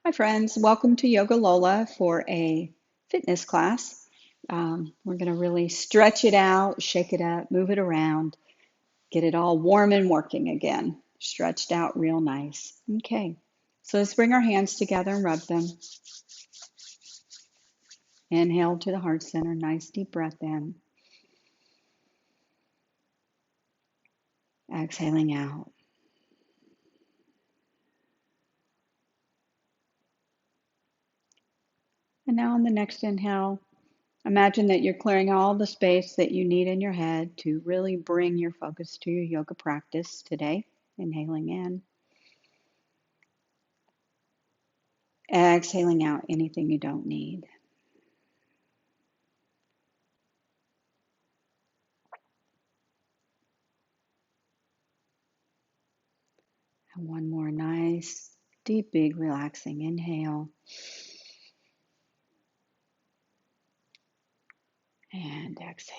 Hi, friends. Welcome to Yoga Lola for a fitness class. We're going to really stretch it out, shake it up, move it around, get it all warm and working again. Stretched out real nice. Okay, so let's bring our hands together and rub them. Inhale to the heart center. Nice deep breath in. Exhaling out. And now on the next inhale, imagine that you're clearing all the space that you need in your head to really bring your focus to your yoga practice today. Inhaling in. Exhaling out anything you don't need. And one more nice, deep, big, relaxing inhale. And exhale.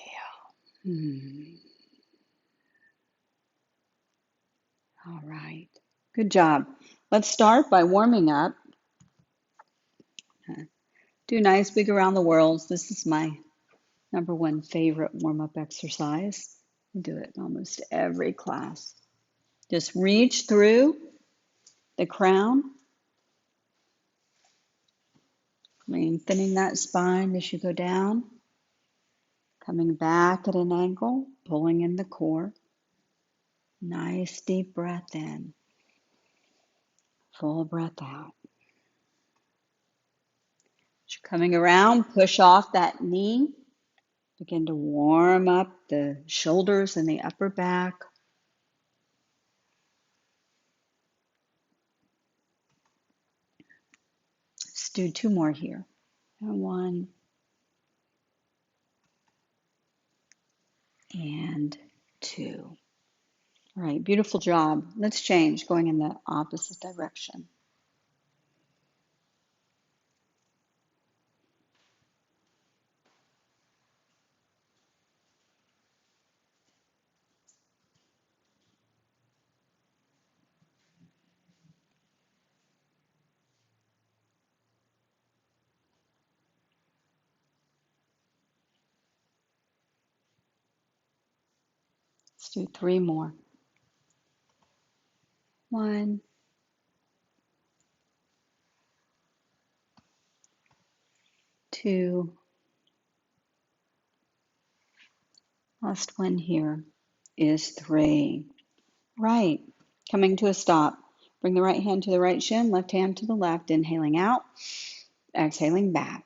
All right. Good job. Let's start by warming up. Do nice, big around the worlds. This is my number one favorite warm-up exercise. I do it in almost every class. Just reach through the crown, lengthening that spine as you go down, coming back at an angle, pulling in the core. Nice deep breath in, full breath out. As you're coming around, push off that knee. Begin to warm up the shoulders and the upper back. Let's do two more here. And one and two. All right, beautiful job. Let's change, going in the opposite direction. Let's do three more. One, two, last one here is three. Right, coming to a stop. Bring the right hand to the right shin, left hand to the left, inhaling out, exhaling back.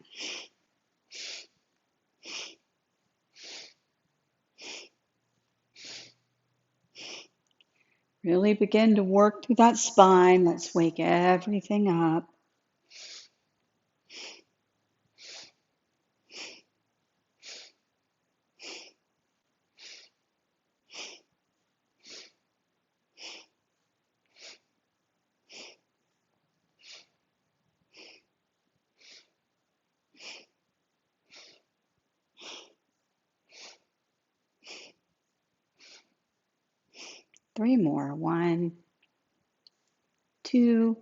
Really begin to work through that spine. Let's wake everything up. Three more. One, two,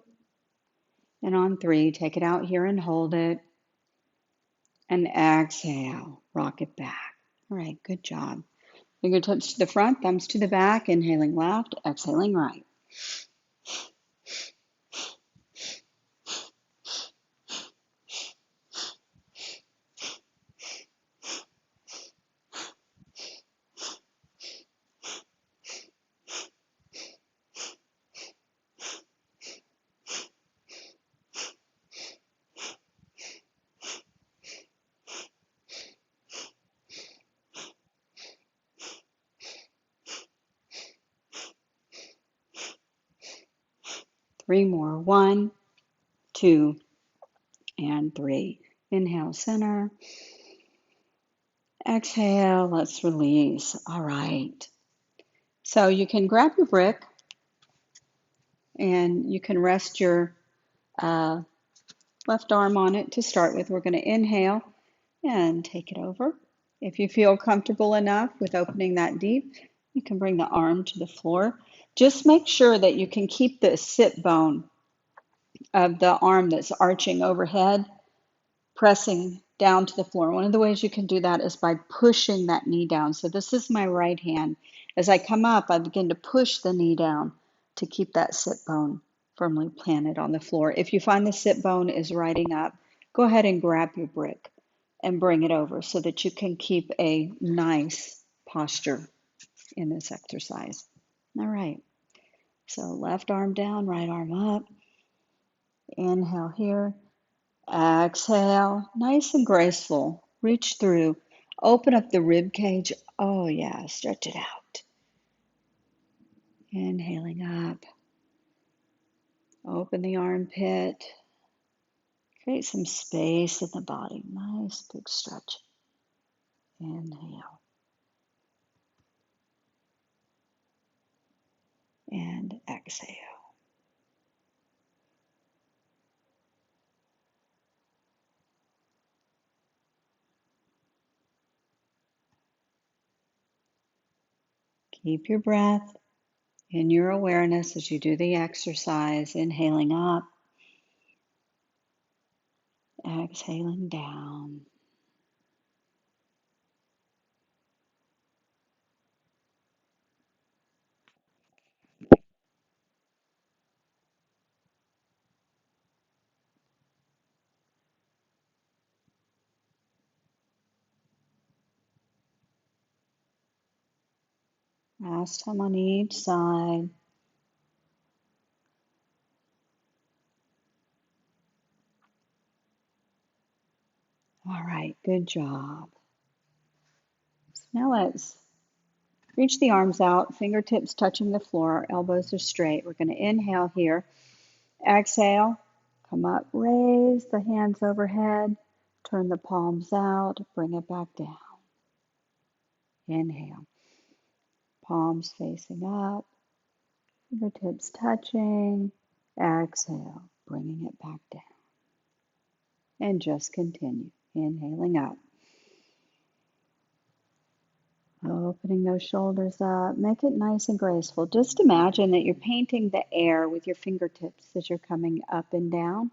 and on three, take it out here and hold it. And exhale, rock it back. All right, good job. Fingertips to the front, thumbs to the back, inhaling left, exhaling right. Three more. One, two, and three. Inhale, center. Exhale, let's release. All right. So you can grab your brick and you can rest your uh, left arm on it to start with. We're going to inhale and take it over. If you feel comfortable enough with opening that deep, you can bring the arm to the floor. Just make sure that you can keep the sit bone of the arm that's arching overhead, pressing down to the floor. One of the ways you can do that is by pushing that knee down. So this is my right hand. As I come up, I begin to push the knee down to keep that sit bone firmly planted on the floor. If you find the sit bone is riding up, go ahead and grab your brick and bring it over so that you can keep a nice posture in this exercise. All right, so left arm down, right arm up. Inhale here. Exhale, nice and graceful. Reach through. Open up the rib cage. Oh, yeah, stretch it out. Inhaling up. Open the armpit. Create some space in the body. Nice big stretch. Inhale. And exhale. Keep your breath in your awareness as you do the exercise. Inhaling up. Exhaling down. Last time on each side. All right, good job. So now let's reach the arms out, fingertips touching the floor, elbows are straight. We're going to inhale here. Exhale, come up, raise the hands overhead, turn the palms out, bring it back down. Inhale, palms facing up, fingertips touching. Exhale, bringing it back down. And just continue, inhaling up. Opening those shoulders up, make it nice and graceful. Just imagine that you're painting the air with your fingertips as you're coming up and down.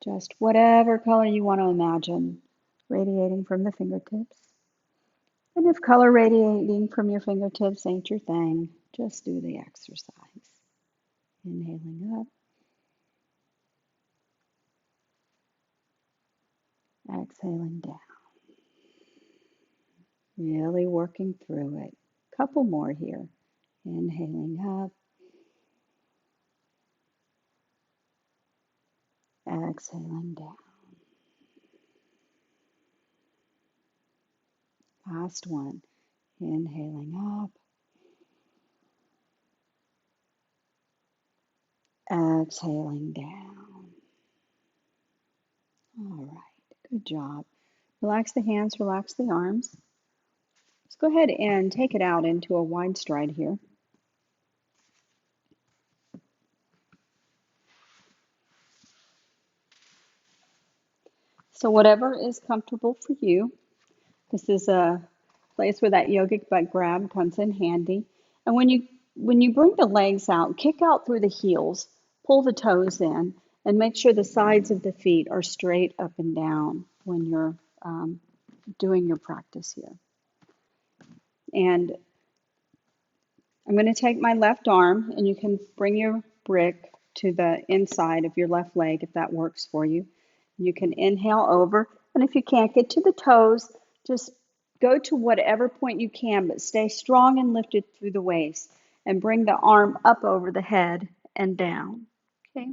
Just whatever color you want to imagine radiating from the fingertips. And if color radiating from your fingertips ain't your thing, just do the exercise. Inhaling up, exhaling down. Really working through it. Couple more here. Inhaling up, exhaling down. Last one. Inhaling up, exhaling down. All right, good job. Relax the hands, relax the arms. Let's go ahead and take it out into a wide stride here. So whatever is comfortable for you, this is a place where that yogic butt grab comes in handy. And when you bring the legs out, kick out through the heels, pull the toes in, and make sure the sides of the feet are straight up and down when you're doing your practice here. And I'm going to take my left arm, and you can bring your brick to the inside of your left leg if that works for you. You can inhale over, and if you can't get to the toes, just go to whatever point you can, but stay strong and lifted through the waist, and bring the arm up over the head and down. Okay,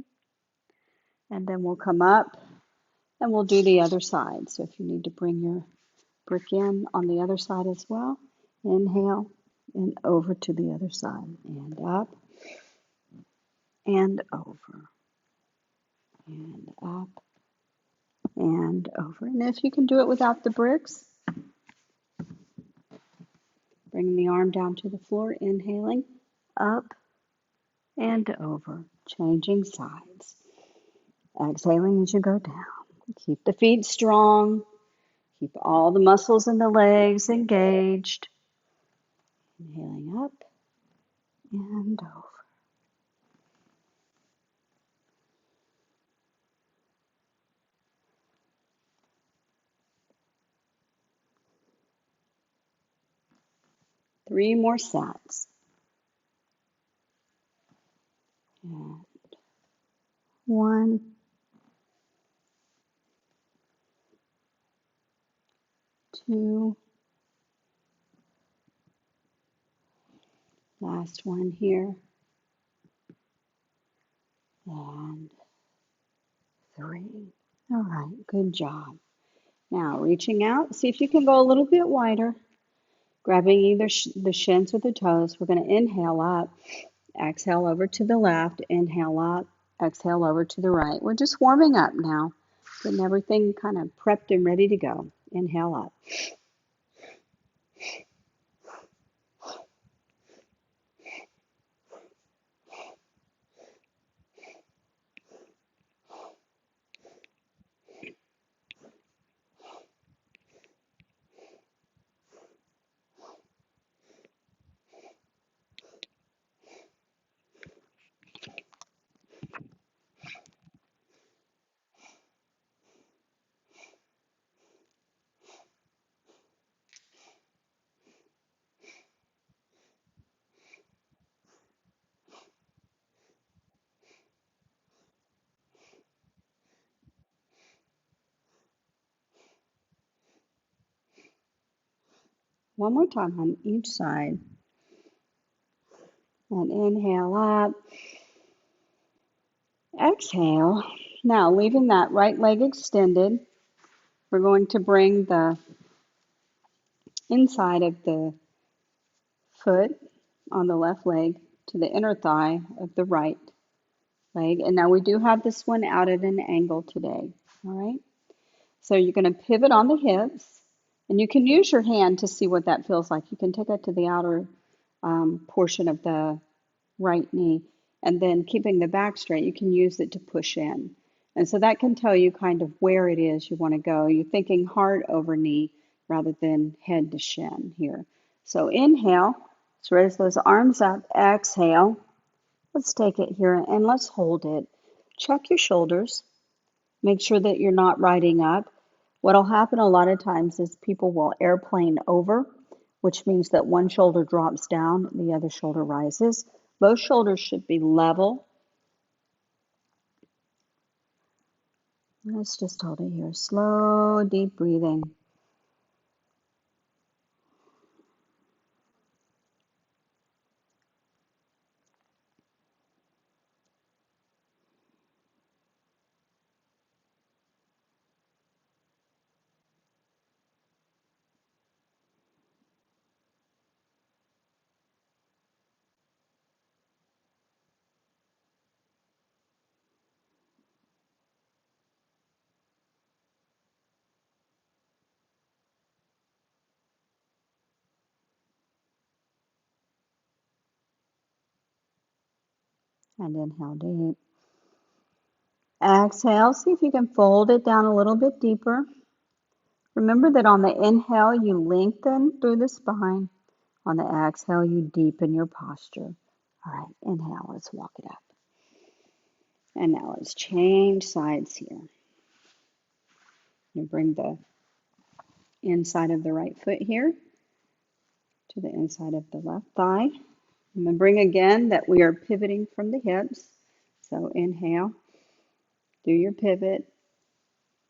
and then we'll come up and we'll do the other side. So if you need to bring your brick in on the other side as well, inhale and over to the other side, and up and over, and up and over. And if you can do it without the bricks, bringing the arm down to the floor, inhaling, up and over, changing sides. Exhaling as you go down. Keep the feet strong. Keep all the muscles in the legs engaged. Inhaling up and over. 3 more sets. And 1, 2, last one here, and 3. All right, good job. Now reaching out, see if you can go a little bit wider, grabbing either the shins or the toes. We're going to inhale up, exhale over to the left, inhale up, exhale over to the right. We're just warming up now, getting everything kind of prepped and ready to go. Inhale up. One more time on each side. And inhale up, exhale. Now, leaving that right leg extended, we're going to bring the inside of the foot on the left leg to the inner thigh of the right leg. And now we do have this one out at an angle today. All right. So you're going to pivot on the hips, and you can use your hand to see what that feels like. You can take it to the outer portion of the right knee, and then keeping the back straight, you can use it to push in. And so that can tell you kind of where it is you want to go. You're thinking heart over knee rather than head to shin here. So inhale, let's raise those arms up, exhale. Let's take it here and let's hold it. Check your shoulders. Make sure that you're not riding up. What'll happen a lot of times is people will airplane over, which means that one shoulder drops down, the other shoulder rises. Both shoulders should be level. Let's just hold it here. Slow, deep breathing. And inhale deep. Exhale, see if you can fold it down a little bit deeper. Remember that on the inhale, you lengthen through the spine. On the exhale, you deepen your posture. All right, inhale, let's walk it up. And now let's change sides here. You bring the inside of the right foot here to the inside of the left thigh. Remembering again that we are pivoting from the hips. So inhale, do your pivot,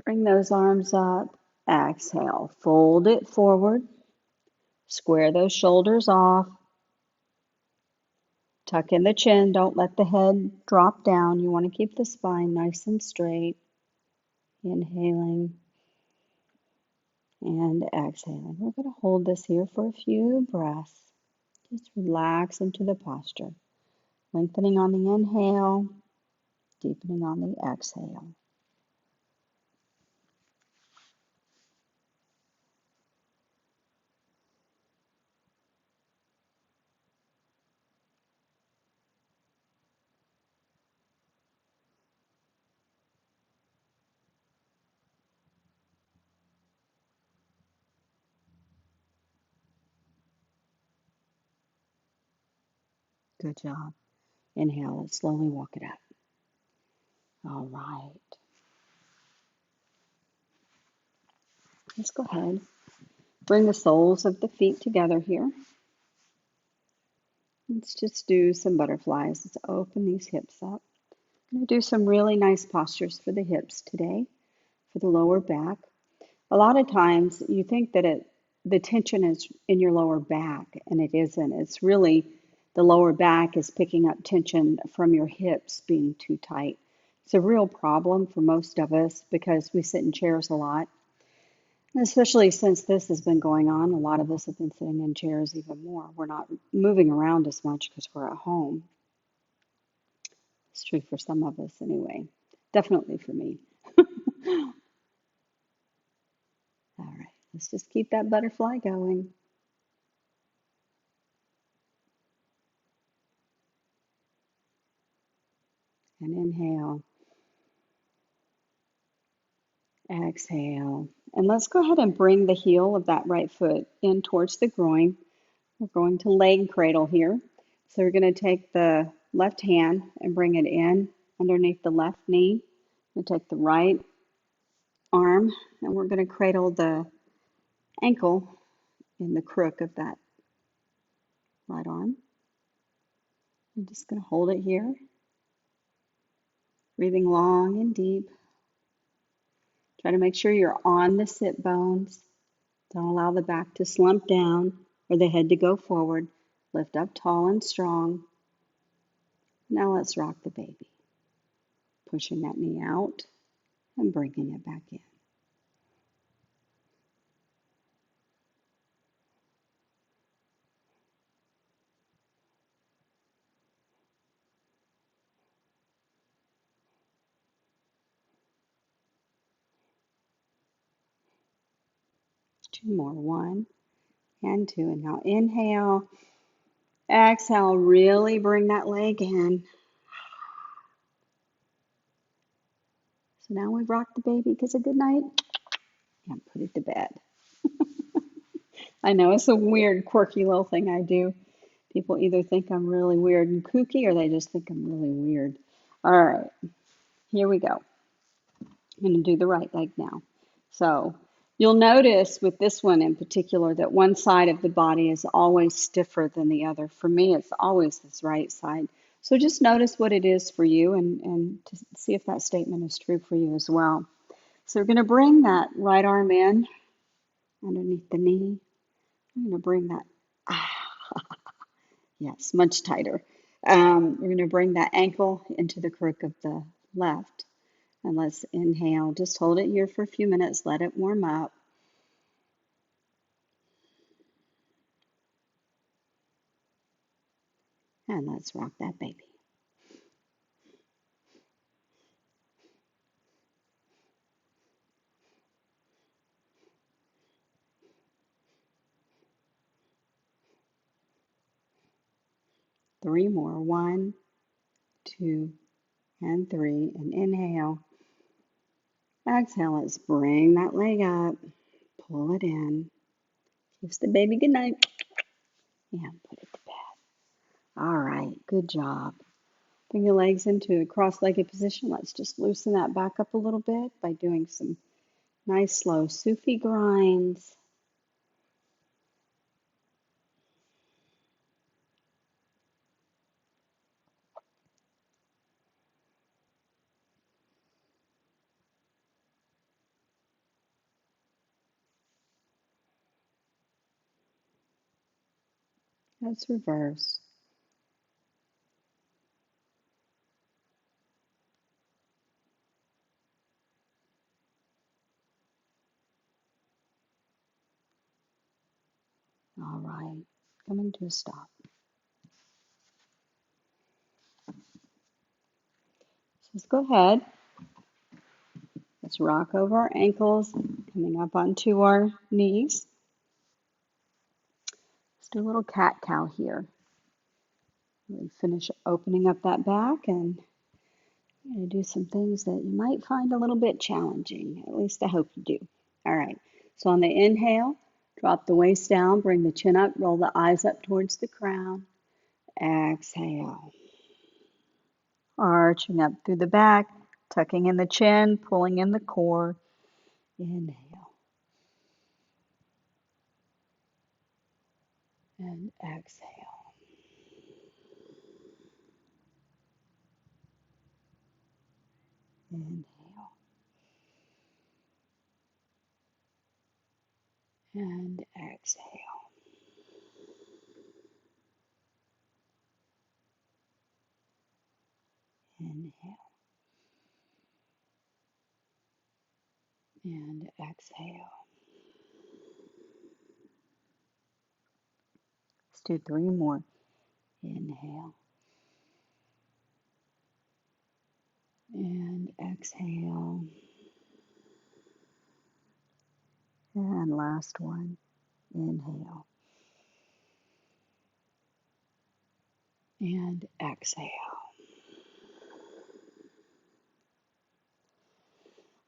bring those arms up, exhale, fold it forward, square those shoulders off, tuck in the chin, don't let the head drop down. You want to keep the spine nice and straight. Inhaling and exhaling. We're going to hold this here for a few breaths. Just relax into the posture. Lengthening on the inhale, deepening on the exhale. Good job. Inhale and slowly walk it up. All right. Let's go ahead. Bring the soles of the feet together here. Let's just do some butterflies. Let's open these hips up. I'm going to do some really nice postures for the hips today, for the lower back. A lot of times you think that the tension is in your lower back, and it isn't. It's really the lower back is picking up tension from your hips being too tight. It's a real problem for most of us because we sit in chairs a lot. And especially since this has been going on, a lot of us have been sitting in chairs even more. We're not moving around as much because we're at home. It's true for some of us anyway. Definitely for me. All right, let's just keep that butterfly going. And inhale, exhale. And let's go ahead and bring the heel of that right foot in towards the groin. We're going to leg cradle here. So we're going to take the left hand and bring it in underneath the left knee. We'll take the right arm and we're going to cradle the ankle in the crook of that right arm. I'm just going to hold it here, breathing long and deep. Try to make sure you're on the sit bones. Don't allow the back to slump down or the head to go forward. Lift up tall and strong. Now let's rock the baby. Pushing that knee out and bringing it back in. Two more. One and two. And now inhale. Exhale. Really bring that leg in. So now we've rocked the baby because of good night and put it to bed. I know it's a weird, quirky little thing I do. People either think I'm really weird and kooky or they just think I'm really weird. All right, here we go. I'm going to do the right leg now. So you'll notice with this one in particular that one side of the body is always stiffer than the other. For me, it's always this right side. So just notice what it is for you and to see if that statement is true for you as well. So we're going to bring that right arm in underneath the knee. I'm going to bring that, yes, much tighter. We're going to bring that ankle into the crook of the left. And let's inhale. Just hold it here for a few minutes. Let it warm up. And let's rock that baby. Three more. One, two, and three. And inhale. Exhale. Let's bring that leg up. Pull it in. Kiss the baby goodnight. And put it to bed. All right. Good job. Bring your legs into a cross-legged position. Let's just loosen that back up a little bit by doing some nice slow Sufi grinds. Let's reverse. All right. Coming to a stop. So let's go ahead. Let's rock over our ankles, coming up onto our knees. Let's do a little cat-cow here. We finish opening up that back, and I'm going to do some things that you might find a little bit challenging. At least I hope you do. All right. So on the inhale, drop the waist down, bring the chin up, roll the eyes up towards the crown. Exhale. Arching up through the back, tucking in the chin, pulling in the core. Inhale and exhale. Inhale and exhale. Inhale and exhale. Let's do three more. Inhale and exhale. And last one. Inhale and exhale.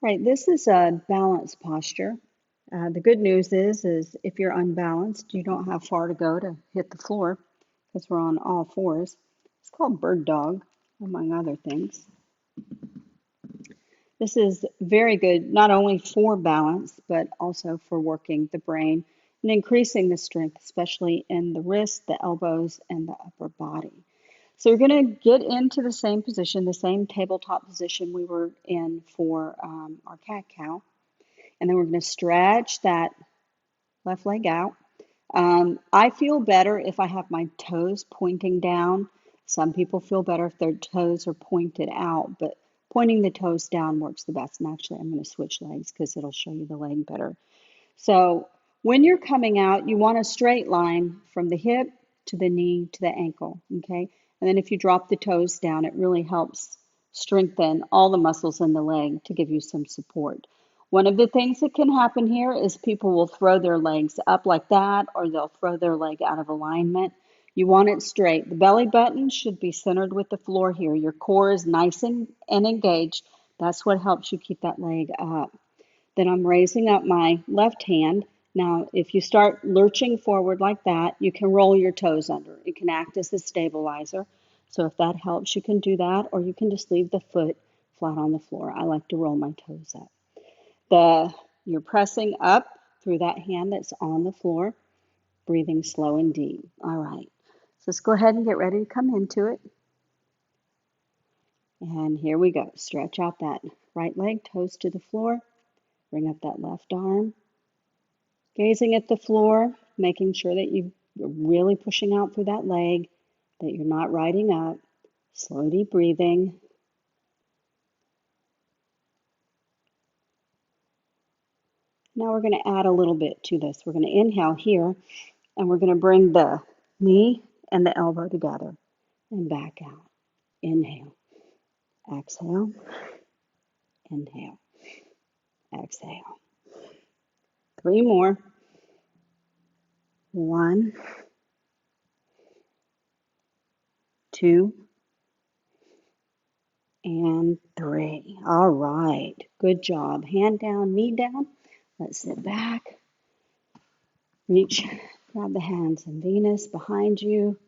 Right, this is a balanced posture. The good news is if you're unbalanced, you don't have far to go to hit the floor because we're on all fours. It's called bird dog, among other things. This is very good, not only for balance, but also for working the brain and increasing the strength, especially in the wrists, the elbows, and the upper body. So we're going to get into the same position, the same tabletop position we were in for our cat-cow. And then we're going to stretch that left leg out. I feel better if I have my toes pointing down. Some people feel better if their toes are pointed out, but pointing the toes down works the best. And actually, I'm going to switch legs because it'll show you the leg better. So when you're coming out, you want a straight line from the hip to the knee to the ankle, okay? And then if you drop the toes down, it really helps strengthen all the muscles in the leg to give you some support. One of the things that can happen here is people will throw their legs up like that, or they'll throw their leg out of alignment. You want it straight. The belly button should be centered with the floor here. Your core is nice and engaged. That's what helps you keep that leg up. Then I'm raising up my left hand. Now, if you start lurching forward like that, you can roll your toes under. It can act as a stabilizer. So if that helps, you can do that, or you can just leave the foot flat on the floor. I like to roll my toes up. You're pressing up through that hand that's on the floor, breathing slow and deep. All right. So let's go ahead and get ready to come into it. And here we go. Stretch out that right leg, toes to the floor. Bring up that left arm. Gazing at the floor, making sure that you're really pushing out through that leg, that you're not riding up. Slow, deep breathing. Now we're going to add a little bit to this. We're going to inhale here, and we're going to bring the knee and the elbow together and back out. Inhale, exhale, inhale, exhale. Three more. One, two, and three. All right. Good job. Hand down, knee down. Let's sit back. Reach, grab the hands and Venus behind you.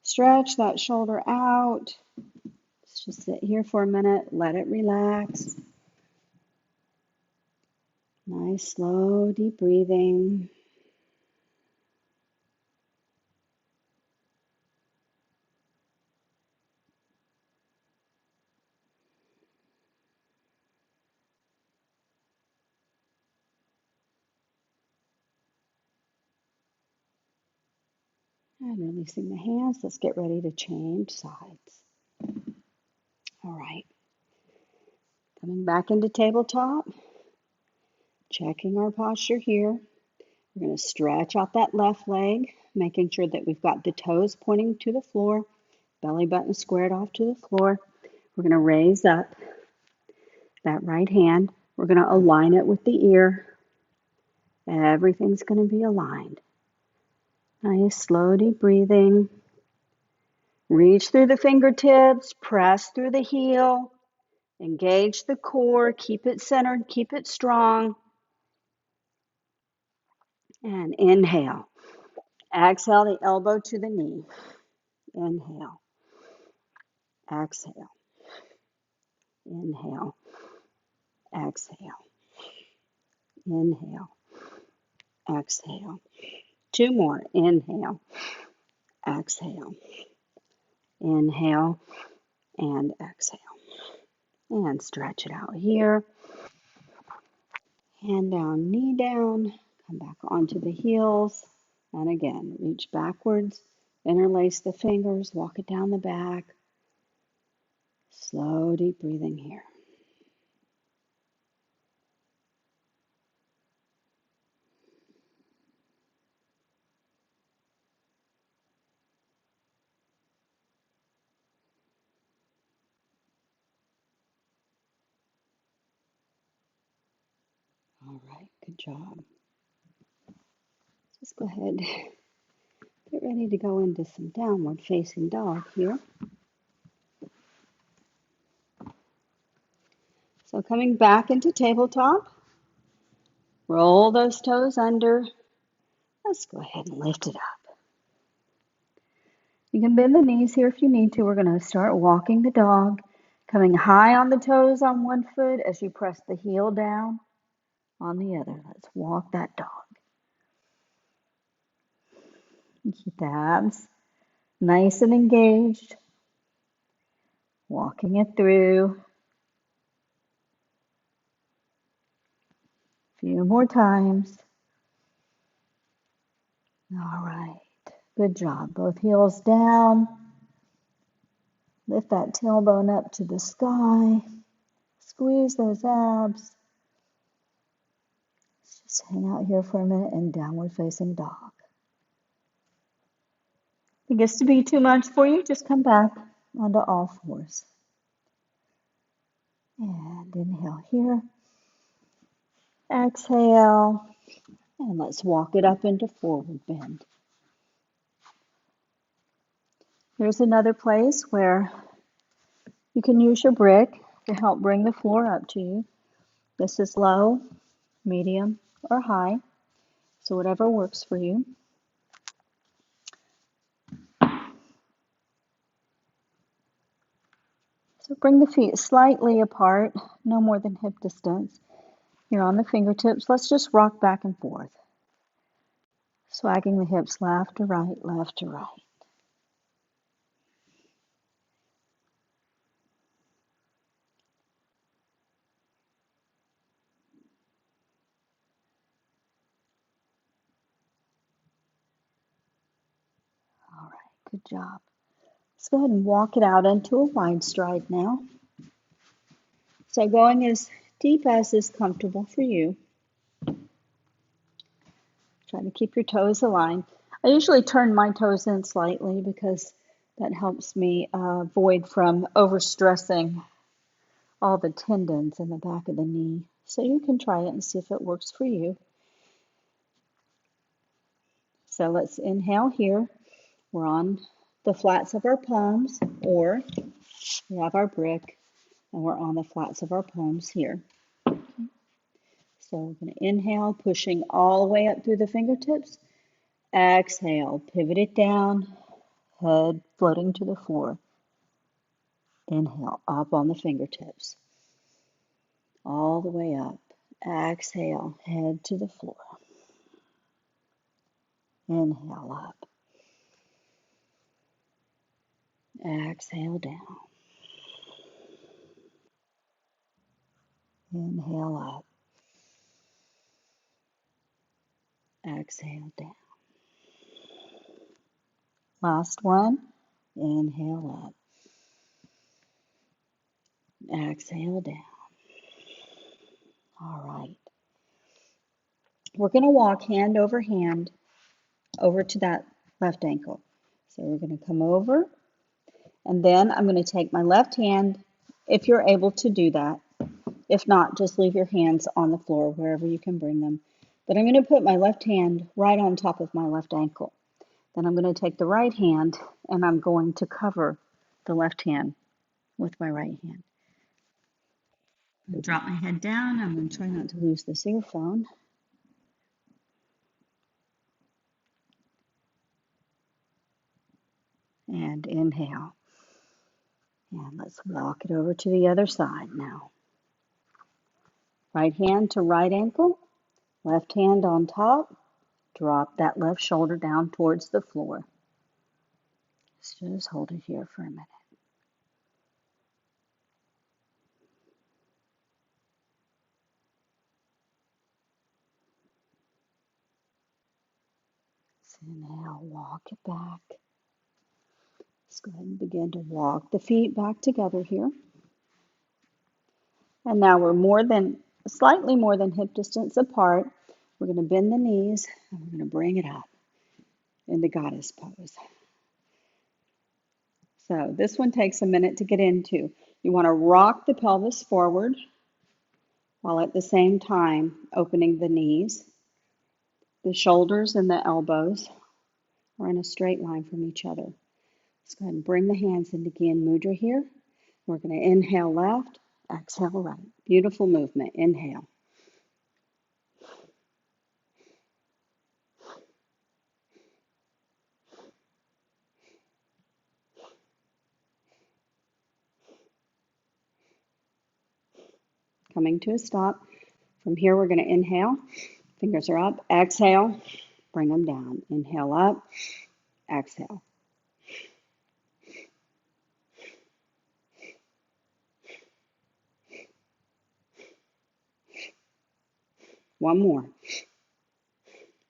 Stretch that shoulder out. Let's just sit here for a minute. Let it relax. Nice, slow, deep breathing. And releasing the hands. Let's get ready to change sides. All right. Coming back into tabletop. Checking our posture here. We're going to stretch out that left leg, making sure that we've got the toes pointing to the floor, belly button squared off to the floor. We're going to raise up that right hand. We're going to align it with the ear. Everything's going to be aligned. Nice, slow, deep breathing. Reach through the fingertips, press through the heel, engage the core, keep it centered, keep it strong. And inhale. Exhale the elbow to the knee. Inhale. Exhale. Inhale. Exhale. Inhale. Exhale. Two more. Inhale. Exhale. Inhale and exhale. And stretch it out here. Hand down, knee down. Come back onto the heels. And again, reach backwards. Interlace the fingers. Walk it down the back. Slow, deep breathing here. All right, good job. Just go ahead, get ready to go into some downward facing dog here. So coming back into tabletop, roll those toes under. Let's go ahead and lift it up. You can bend the knees here if you need to. We're going to start walking the dog, coming high on the toes on one foot as you press the heel down on the other. Let's walk that dog. Keep the abs nice and engaged, walking it through. A few more times. All right, good job. Both heels down. Lift that tailbone up to the sky. Squeeze those abs. Let's just hang out here for a minute in downward facing dog. If it gets to be too much for you, just come back onto all fours. And inhale here. Exhale. And let's walk it up into forward bend. Here's another place where you can use your brick to help bring the floor up to you. This is low, medium, or high, so whatever works for you. So bring the feet slightly apart, no more than hip distance. Here on the fingertips, let's just rock back and forth. Swagging the hips left to right, left to right. All right, good job. Let's go ahead and walk it out into a wide stride now. So going as deep as is comfortable for you. Try to keep your toes aligned. I usually turn my toes in slightly because that helps me avoid from overstressing all the tendons in the back of the knee. So you can try it and see if it works for you. So let's inhale here. We're on the flats of our palms, or we have our brick and we're on the flats of our palms here. So we're going to inhale, pushing all the way up through the fingertips. Exhale, pivot it down, head floating to the floor. Inhale, up on the fingertips, all the way up. Exhale, head to the floor. Inhale up. Exhale down. Inhale up. Exhale down. Last one. Inhale up. Exhale down. All right. We're going to walk hand over hand over to that left ankle. So we're going to come over, and then I'm going to take my left hand, if you're able to do that. If not, just leave your hands on the floor wherever you can bring them. But I'm going to put my left hand right on top of my left ankle. Then I'm going to take the right hand and I'm going to cover the left hand with my right hand. I'm going to drop my head down. I'm going to try not to lose this earphone. And inhale. And let's walk it over to the other side now. Right hand to right ankle, left hand on top. Drop that left shoulder down towards the floor. Let's just hold it here for a minute. Inhale, walk it back. Let's go ahead and begin to walk the feet back together here. And now we're slightly more than hip distance apart. We're going to bend the knees and we're going to bring it up into goddess pose. So this one takes a minute to get into. You want to rock the pelvis forward while at the same time opening the knees. The shoulders and the elbows are in a straight line from each other. Let's go ahead and bring the hands into Gyan Mudra here. We're going to inhale left, exhale right. Beautiful movement. Inhale. Coming to a stop. From here, we're going to inhale. Fingers are up. Exhale. Bring them down. Inhale up. Exhale. One more.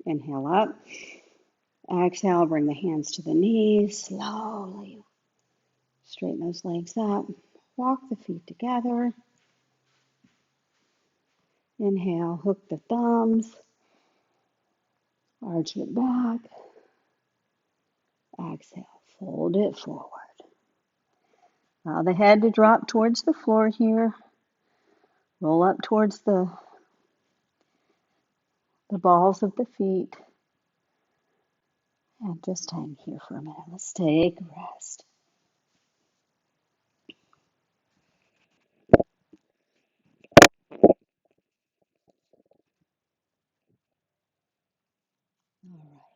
Inhale up. Exhale. Bring the hands to the knees. Slowly straighten those legs up. Walk the feet together. Inhale. Hook the thumbs. Arch it back. Exhale. Fold it forward. Allow the head to drop towards the floor here. Roll up towards the balls of the feet. And just hang here for a minute. Let's take a rest. All right.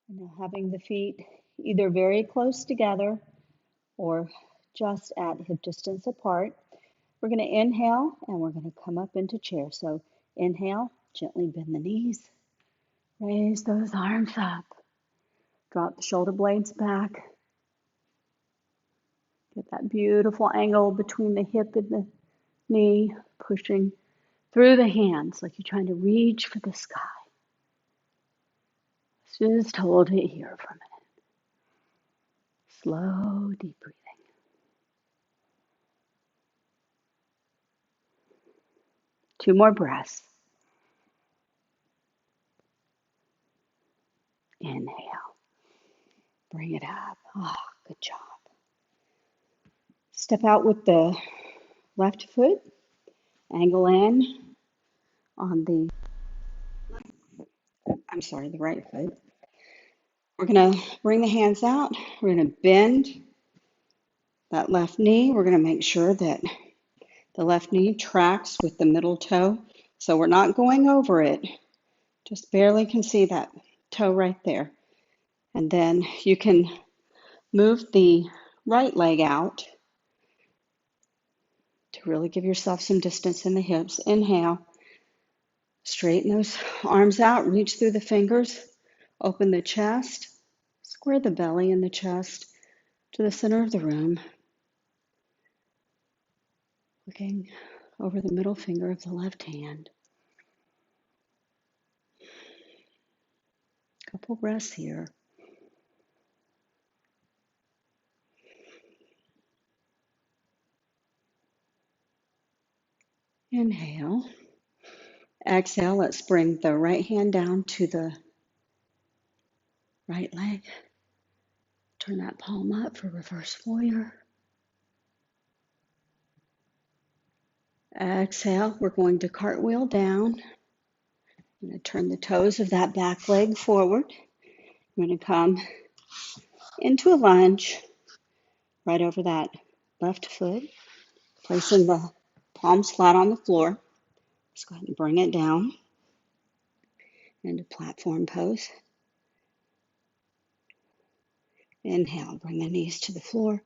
And now having the feet either very close together or just at hip distance apart, we're going to inhale and we're going to come up into chair. So inhale, gently bend the knees, raise those arms up, drop the shoulder blades back, get that beautiful angle between the hip and the knee, pushing through the hands like you're trying to reach for the sky. Let's just hold it here for a minute. Slow, deep breathing. Two more breaths. Inhale. Bring it up. Oh, good job. Step out with the left foot. Angle in on the right foot. We're going to bring the hands out. We're going to bend that left knee. We're going to make sure that the left knee tracks with the middle toe. So we're not going over it. Just barely can see that toe right there. And then you can move the right leg out to really give yourself some distance in the hips. Inhale. Straighten those arms out. Reach through the fingers. Open the chest. Square the belly and the chest to the center of the room. Looking over the middle finger of the left hand. Couple breaths here. Inhale. Exhale. Let's bring the right hand down to the right leg. Turn that palm up for reverse warrior. Exhale. We're going to cartwheel down. I'm going to turn the toes of that back leg forward. I'm going to come into a lunge right over that left foot, placing the palms flat on the floor. Let's go ahead and bring it down into platform pose. Inhale, bring the knees to the floor,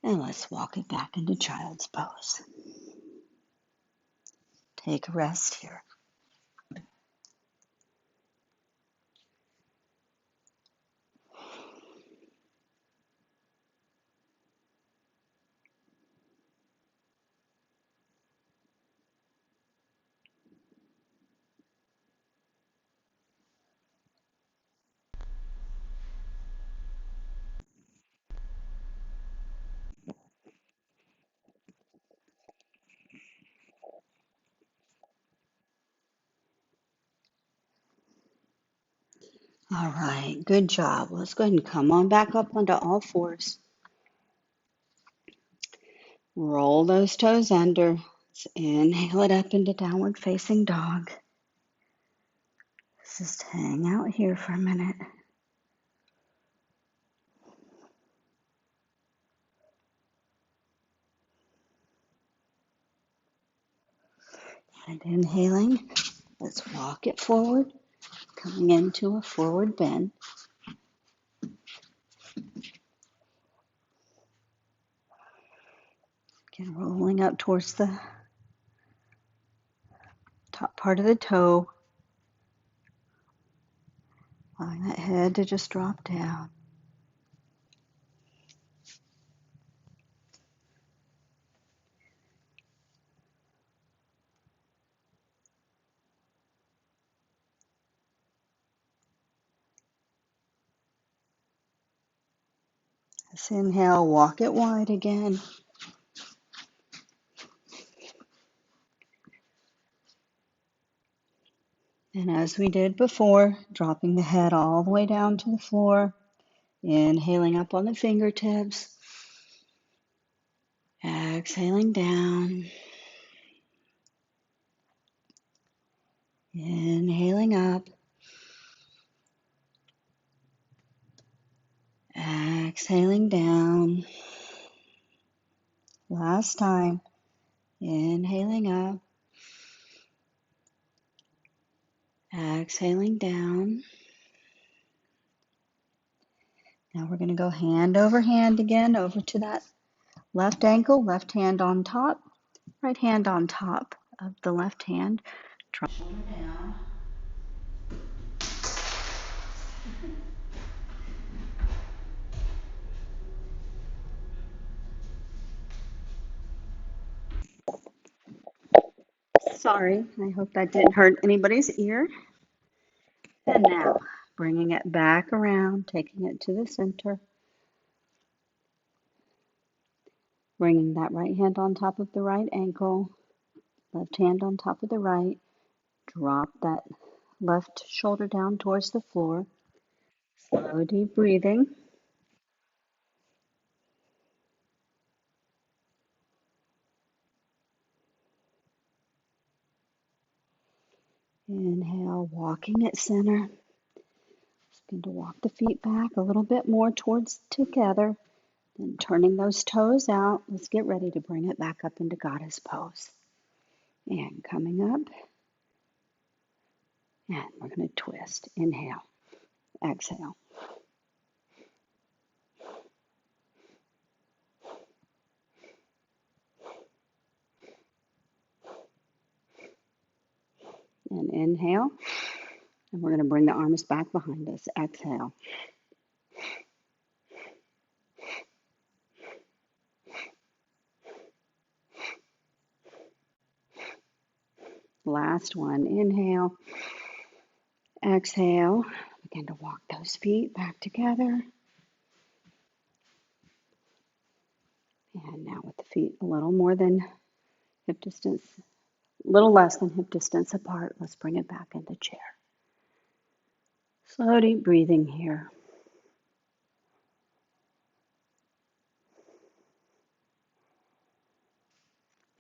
and let's walk it back into child's pose. Take a rest here. All right, good job. Let's go ahead and come on back up onto all fours. Roll those toes under. Let's inhale it up into downward facing dog. Let's just hang out here for a minute. And inhaling, let's walk it forward, coming into a forward bend. Again, rolling up towards the top part of the toe, allowing that head to just drop down. Let's inhale, walk it wide again. And as we did before, dropping the head all the way down to the floor, inhaling up on the fingertips, exhaling down, inhaling up, exhaling down. Last time, inhaling up, exhaling down. Now we're going to go hand over hand again over to that left ankle, left hand on top, right hand on top of the left hand. Shoulder down. Sorry, I hope that didn't hurt anybody's ear. And now, bringing it back around, taking it to the center, bringing that right hand on top of the right ankle, left hand on top of the right, drop that left shoulder down towards the floor, slow deep breathing. Inhale, walking at center. Just begin to walk the feet back a little bit more towards together, then turning those toes out. Let's get ready to bring it back up into goddess pose. And coming up, and we're going to twist. Inhale, exhale. And inhale, and we're going to bring the arms back behind us. Exhale. Last one. Inhale, exhale. Begin to walk those feet back together. And now with the feet a little more than hip distance, a little less than hip distance apart, let's bring it back into chair. Slow deep breathing here.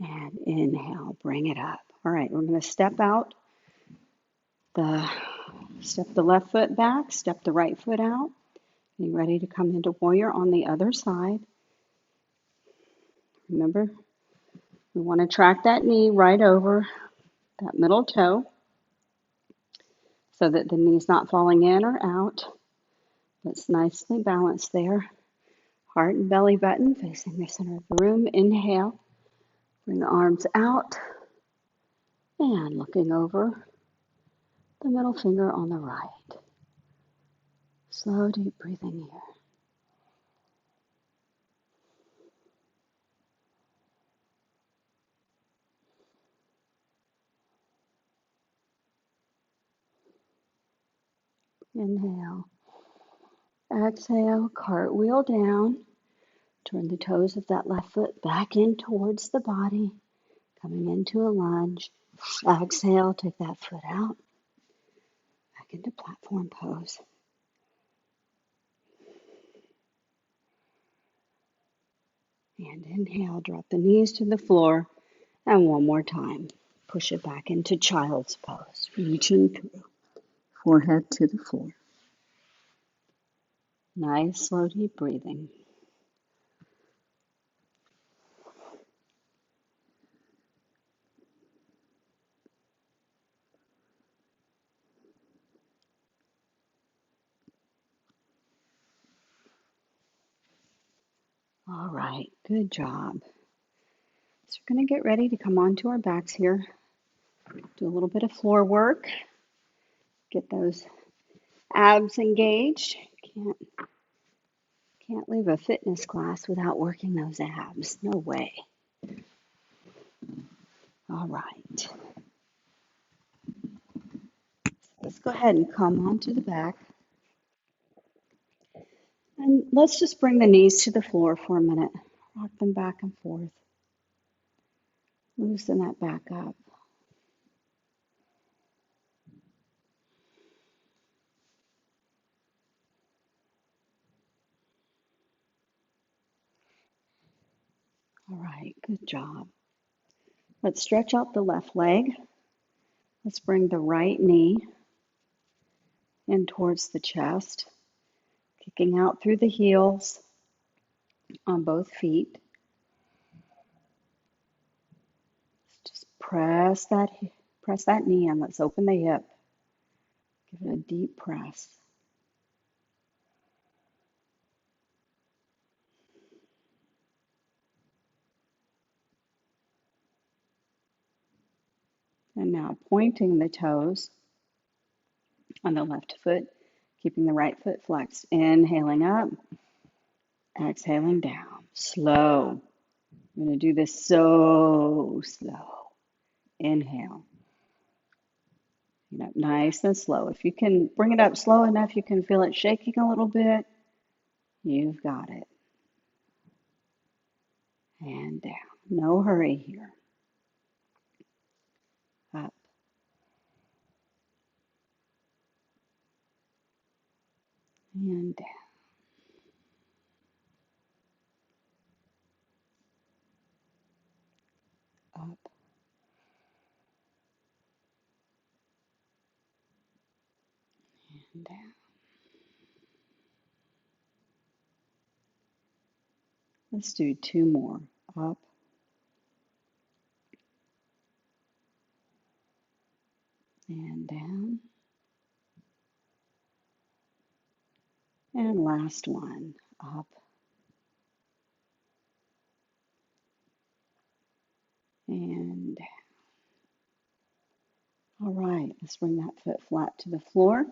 And inhale, bring it up. All right, we're going to step the left foot back, step the right foot out. Be ready to come into warrior on the other side. Remember, we want to track that knee right over that middle toe so that the knee's not falling in or out. It's nicely balanced there. Heart and belly button facing the center of the room. Inhale, bring the arms out and looking over the middle finger on the right. Slow deep breathing here. Inhale. Exhale, cartwheel down. Turn the toes of that left foot back in towards the body, coming into a lunge. Exhale, take that foot out, back into platform pose. And inhale, drop the knees to the floor. And one more time. Push it back into child's pose, reaching through, forehead to the floor. Nice, slow, deep breathing. All right, good job. So we're going to get ready to come onto our backs here, do a little bit of floor work, get those abs engaged. Can't can't leave a fitness class without working those abs. No way. All right. Let's go ahead and come onto the back. And let's just bring the knees to the floor for a minute. Rock them back and forth. Loosen that back up. All right, good job. Let's stretch out the left leg. Let's bring the right knee in towards the chest, kicking out through the heels on both feet. Just press that knee in. Let's open the hip. Give it a deep press. And now pointing the toes on the left foot, keeping the right foot flexed. Inhaling up, exhaling down. Slow. I'm going to do this so slow. Inhale. Nice and slow. If you can bring it up slow enough, you can feel it shaking a little bit. You've got it. And down. No hurry here. Up and down. Up and down. Let's do two more. Up and down. And last one. Up and down. All right, let's bring that foot flat to the floor.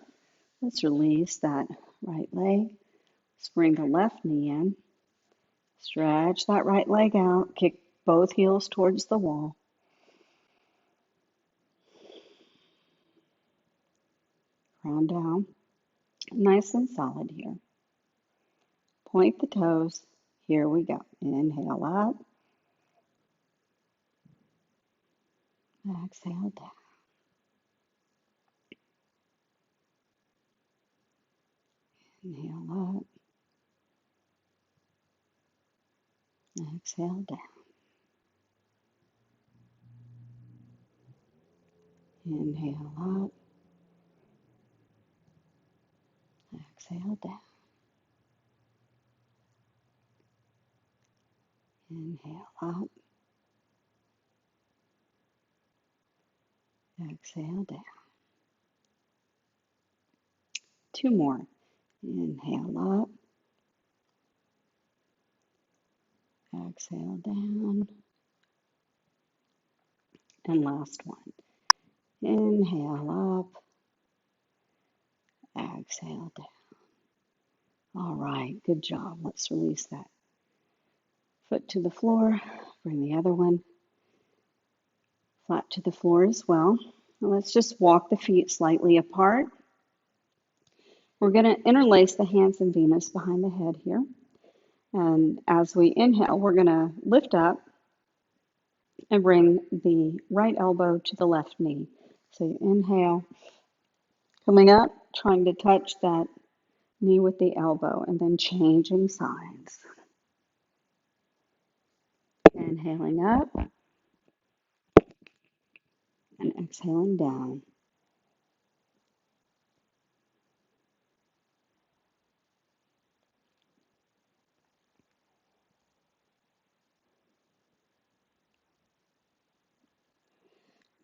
Let's release that right leg. Let's bring the left knee in. Stretch that right leg out. Kick both heels towards the wall. Ground down. Nice and solid here. Point the toes. Here we go. Inhale up. Exhale down. Inhale up. Exhale down. Inhale up. Exhale down. Inhale up. Exhale down. Two more. Inhale up. Exhale down. And last one. Inhale up. Exhale down. All right, good job. Let's release that foot to the floor. Bring the other one flat to the floor as well. And let's just walk the feet slightly apart. We're going to interlace the hands and Venus behind the head here. And as we inhale, we're going to lift up and bring the right elbow to the left knee. So you inhale, coming up, trying to touch that knee with the elbow, and then changing sides. Inhaling up and exhaling down.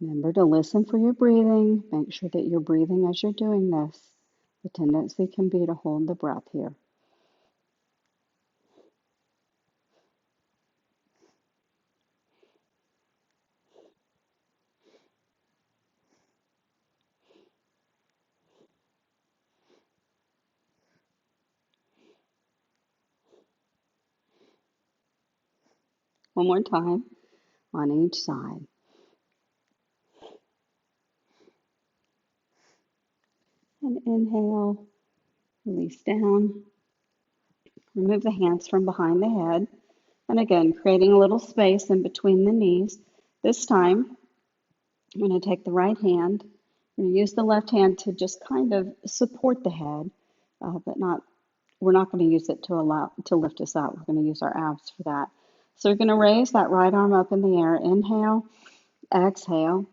Remember to listen for your breathing. Make sure that you're breathing as you're doing this. The tendency can be to hold the breath here. One more time on each side. And inhale, release down. Remove the hands from behind the head. And again, creating a little space in between the knees. This time, I'm going to take the right hand. I'm going to use the left hand to just kind of support the head, but not. We're not going to use it to allow to lift us up. We're going to use our abs for that. So you're going to raise that right arm up in the air. Inhale, exhale,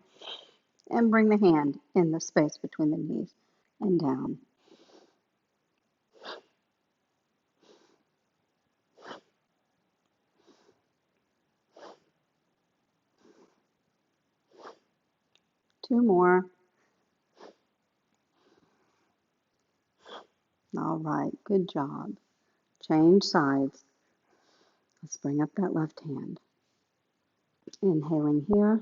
and bring the hand in the space between the knees and down. Two more. All right, good job. Change sides. Let's bring up that left hand. Inhaling here.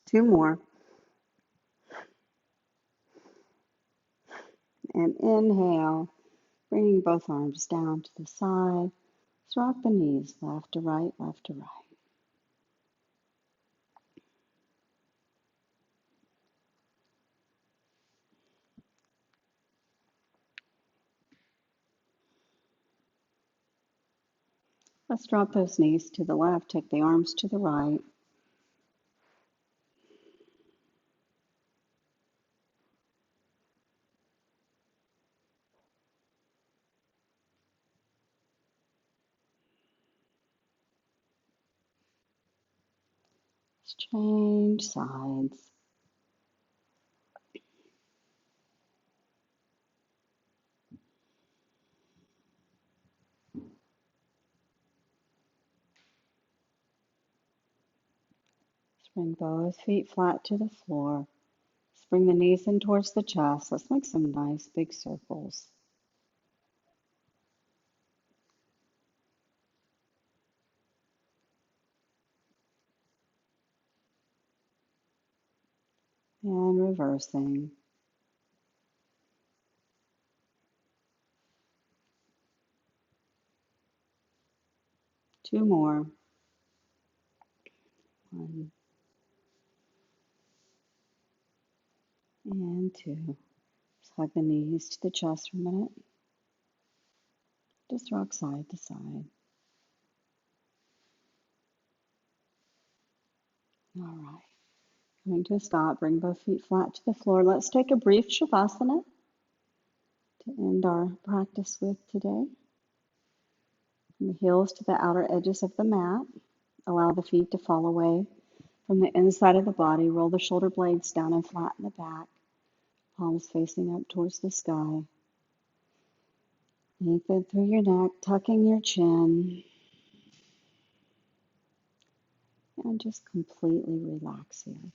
Two more. And inhale, bringing both arms down to the side. Let's rock the knees left to right, left to right. Let's drop those knees to the left, take the arms to the right. Let's change sides. Let's bring both feet flat to the floor. Let's bring the knees in towards the chest. Let's make some nice big circles. And reversing. Two more. One and two. Just hug the knees to the chest for a minute. Just rock side to side. All right. Coming to a stop, bring both feet flat to the floor. Let's take a brief Shavasana to end our practice with today. Bring the heels to the outer edges of the mat. Allow the feet to fall away from the inside of the body. Roll the shoulder blades down and flatten the back. Palms facing up towards the sky. Lengthen through your neck, tucking your chin. And just completely relax here.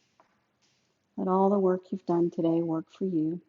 Let all the work you've done today work for you.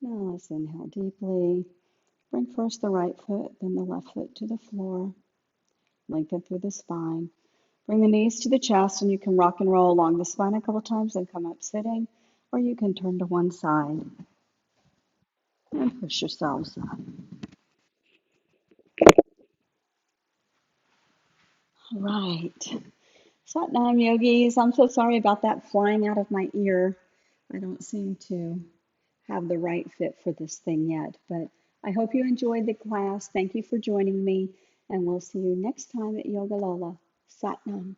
Now let's inhale deeply. Bring first the right foot, then the left foot to the floor. Lengthen through the spine. Bring the knees to the chest, and you can rock and roll along the spine a couple times and come up sitting, or you can turn to one side and push yourselves up. All right. Satnam yogis, I'm so sorry about that flying out of my ear. I don't seem to have the right fit for this thing yet, but I hope you enjoyed the class. Thank you for joining me, and we'll see you next time at Yoga Lola. Satnam.